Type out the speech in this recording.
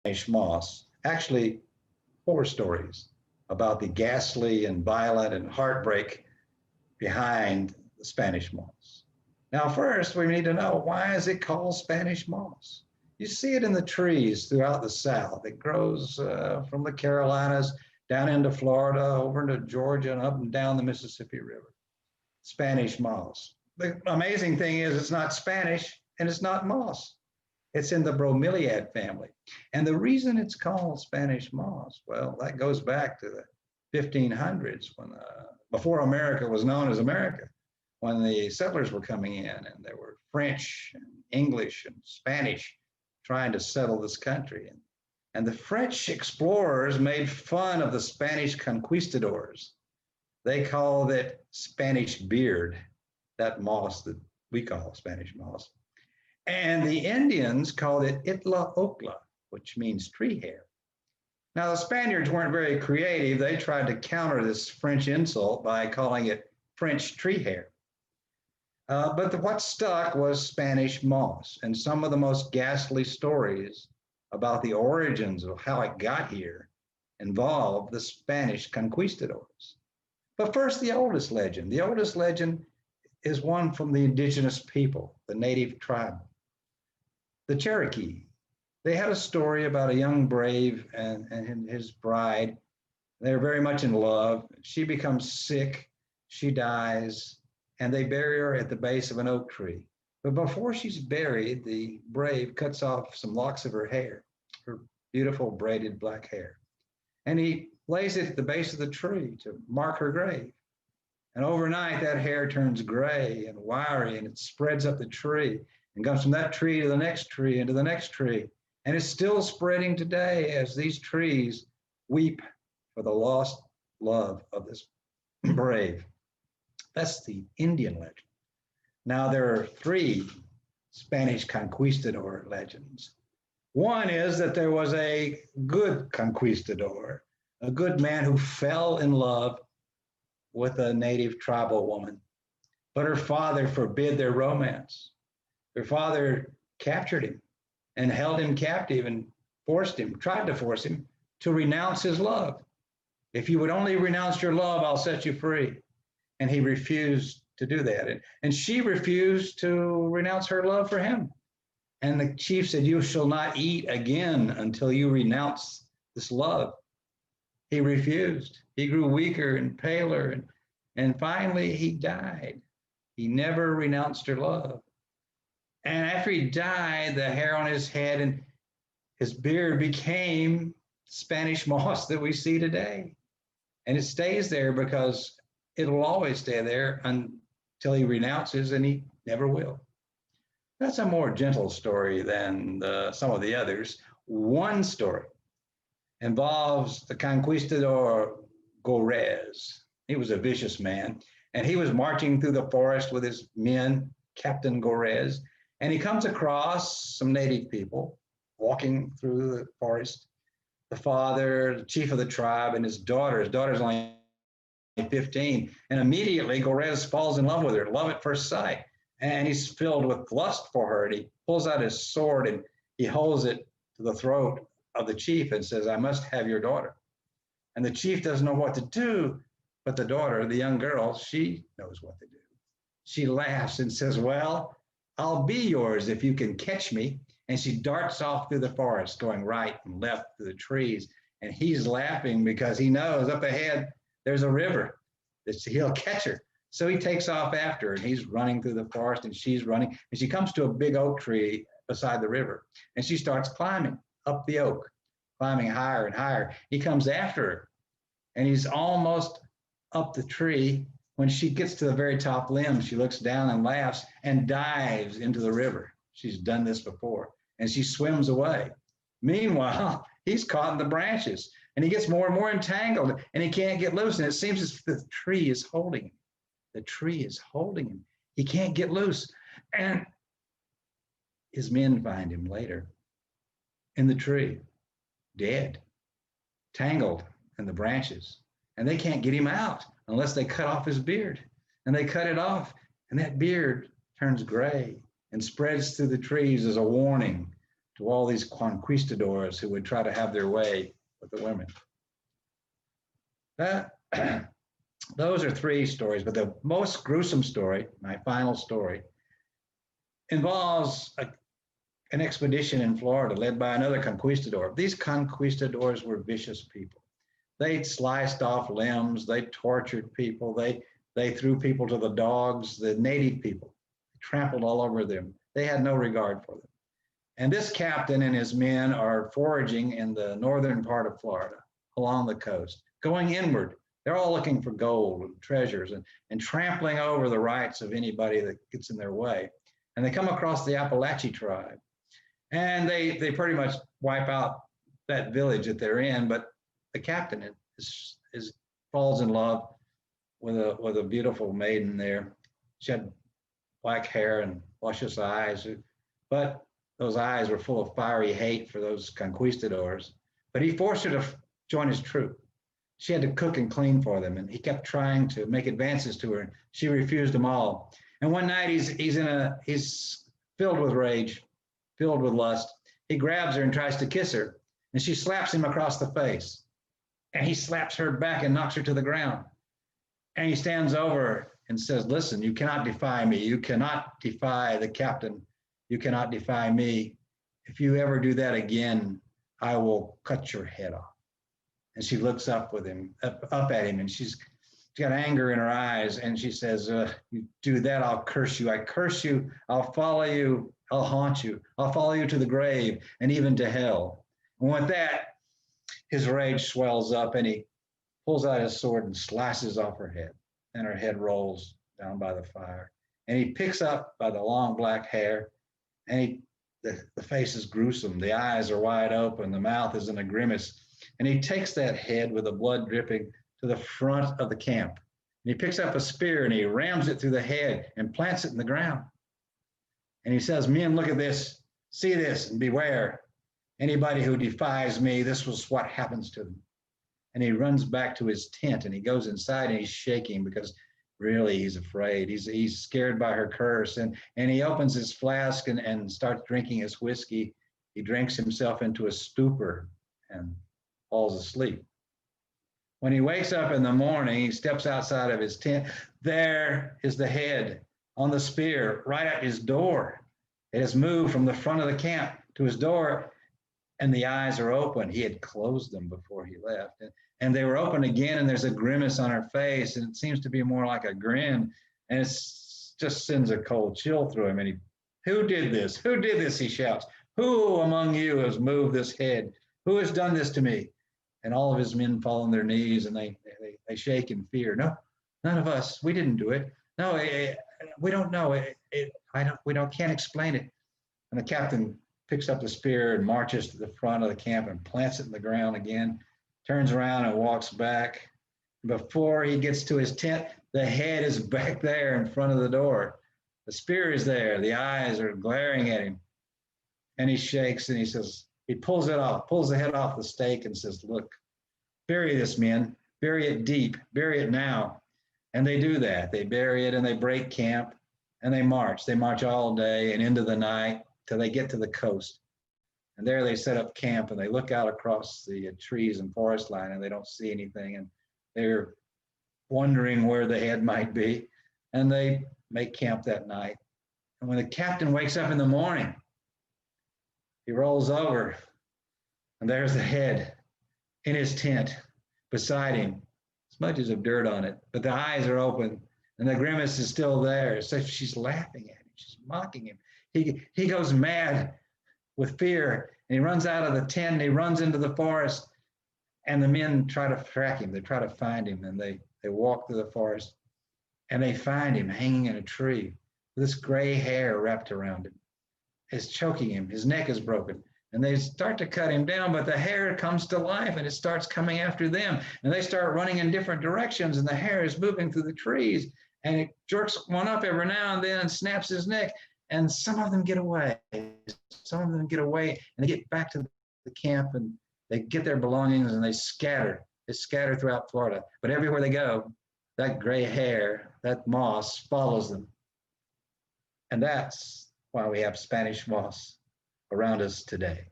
Spanish moss. Actually, four stories about the ghastly and violent and heartbreak behind the Spanish moss. Now, first, we need to know, why is it called Spanish moss? You see it in the trees throughout the South. It grows from the Carolinas down into Florida, over into Georgia, and up and down the Mississippi River. Spanish moss. The amazing thing is, it's not Spanish and it's not moss. It's in the bromeliad family. And the reason it's called Spanish moss, well, that goes back to the 1500s, when before America was known as America, when the settlers were coming in, and there were French and English and Spanish trying to settle this country. And the French explorers made fun of the Spanish conquistadors. They called it Spanish beard, that moss that we call Spanish moss. And the Indians called it Itla Okla, which means tree hair. Now, the Spaniards weren't very creative. They tried to counter this French insult by calling it French tree hair. But what stuck was Spanish moss. And some of the most ghastly stories about the origins of how it got here involved the Spanish conquistadors. But first, the oldest legend. The oldest legend is one from the indigenous people, the native tribe, the Cherokee. They had a story about a young brave and his bride. They're very much in love. She becomes sick, she dies, and they bury her at the base of an oak tree. But before she's buried, the brave cuts off some locks of her hair, her beautiful braided black hair. And he lays it at the base of the tree to mark her grave. And overnight, that hair turns gray and wiry, and it spreads up the tree and comes from that tree to the next tree and to the next tree. And it's still spreading today as these trees weep for the lost love of this brave. That's the Indian legend. Now, there are three Spanish conquistador legends. One is that there was a good conquistador, a good man who fell in love with a native tribal woman, but her father forbid their romance. Her father captured him and held him captive and tried to force him to renounce his love. If you would only renounce your love, I'll set you free. And he refused to do that. And she refused to renounce her love for him. And the chief said, "You shall not eat again until you renounce this love." He refused. He grew weaker and paler, and finally he died. He never renounced her love. And after he died, the hair on his head and his beard became Spanish moss that we see today. And it stays there because it'll always stay there until he renounces, and he never will. That's a more gentle story than some of the others. One story involves the conquistador Gorez. He was a vicious man, and he was marching through the forest with his men, Captain Gorez, and he comes across some native people walking through the forest. The father, the chief of the tribe, and his daughter's only 15, and immediately Gorez falls in love with her, love at first sight. And he's filled with lust for her, and he pulls out his sword and he holds it to the throat of the chief and says, "I must have your daughter." And the chief doesn't know what to do, but the daughter, the young girl, she knows what to do. She laughs and says, "Well, I'll be yours if you can catch me." And she darts off through the forest, going right and left through the trees. And he's laughing because he knows up ahead there's a river that he'll catch her. So he takes off after her, and he's running through the forest, and she's running. And she comes to a big oak tree beside the river, and she starts climbing up the oak, climbing higher and higher. He comes after her, and he's almost up the tree. When she gets to the very top limb, she looks down and laughs and dives into the river. She's done this before, and she swims away. Meanwhile, he's caught in the branches, and he gets more and more entangled, and he can't get loose. And it seems as if the tree is holding him. The tree is holding him. He can't get loose. And his men find him later in the tree, dead, tangled in the branches. And they can't get him out unless they cut off his beard. And they cut it off, and that beard turns gray and spreads through the trees as a warning to all these conquistadors who would try to have their way with the women. Those are three stories, but the most gruesome story, my final story, involves an expedition in Florida led by another conquistador. These conquistadors were vicious people. They sliced off limbs, they tortured people, they threw people to the dogs, the native people, trampled all over them. They had no regard for them. And this captain and his men are foraging in the northern part of Florida, along the coast, going inward. They're all looking for gold and treasures and trampling over the rights of anybody that gets in their way. And they come across the Appalachian tribe. And they pretty much wipe out that village that they're in. But the captain falls in love with a beautiful maiden there. She had black hair and luscious eyes, but those eyes were full of fiery hate for those conquistadors. But he forced her to join his troop. She had to cook and clean for them, and he kept trying to make advances to her. She refused them all. And one night he's filled with rage, filled with lust. He grabs her and tries to kiss her, and she slaps him across the face. And he slaps her back and knocks her to the ground. And he stands over her and says, "Listen, you cannot defy me. You cannot defy the captain. You cannot defy me. If you ever do that again, I will cut your head off." And she looks up at him, and she's got anger in her eyes, and she says, "You do that, I'll curse you. I curse you. I'll follow you. I'll haunt you. I'll follow you to the grave and even to hell." And with that, his rage swells up, and he pulls out his sword and slices off her head, and her head rolls down by the fire. And he picks up by the long black hair, and the face is gruesome. The eyes are wide open. The mouth is in a grimace. And he takes that head with the blood dripping to the front of the camp. And he picks up a spear and he rams it through the head and plants it in the ground. And he says, "Men, look at this. See this and beware. Anybody who defies me, this was what happens to them." And he runs back to his tent and he goes inside and he's shaking because really he's afraid. He's scared by her curse. And he opens his flask and starts drinking his whiskey. He drinks himself into a stupor and falls asleep. When he wakes up in the morning, he steps outside of his tent. There is the head on the spear right at his door. It has moved from the front of the camp to his door, and the eyes are open. He had closed them before he left. And they were open again, and there's a grimace on her face, and it seems to be more like a grin, and it just sends a cold chill through him. And "Who did this? Who did this?" he shouts. "Who among you has moved this head? Who has done this to me?" And all of his men fall on their knees and they shake in fear. "No, none of us. We didn't do it. No, we don't know. Can't explain it." And the captain picks up the spear and marches to the front of the camp and plants it in the ground again, turns around and walks back. Before he gets to his tent, the head is back there in front of the door. The spear is there. The eyes are glaring at him. And he shakes and he says, he pulls the head off the stake and says, "Look, bury this, men. Bury it deep. Bury it now." And they do that. They bury it and they break camp and they march. They march all day and into the night till they get to the coast. And there they set up camp and they look out across the trees and forest line and they don't see anything. And they're wondering where the head might be. And they make camp that night. And when the captain wakes up in the morning, he rolls over and there's the head in his tent beside him, smudges of dirt on it, but the eyes are open and the grimace is still there. So she's laughing at him, she's mocking him. He goes mad with fear and he runs out of the tent and he runs into the forest, and the men try to track him. They try to find him, and they walk through the forest and they find him hanging in a tree with this gray hair wrapped around him. It's choking him. His neck is broken. And they start to cut him down, but the hair comes to life and it starts coming after them. And they start running in different directions, and the hair is moving through the trees. And it jerks one up every now and then and snaps his neck. And some of them get away. Some of them get away and they get back to the camp and they get their belongings and they scatter. They scatter throughout Florida. But everywhere they go, that gray hair, that moss follows them. And that's why we have Spanish moss around us today.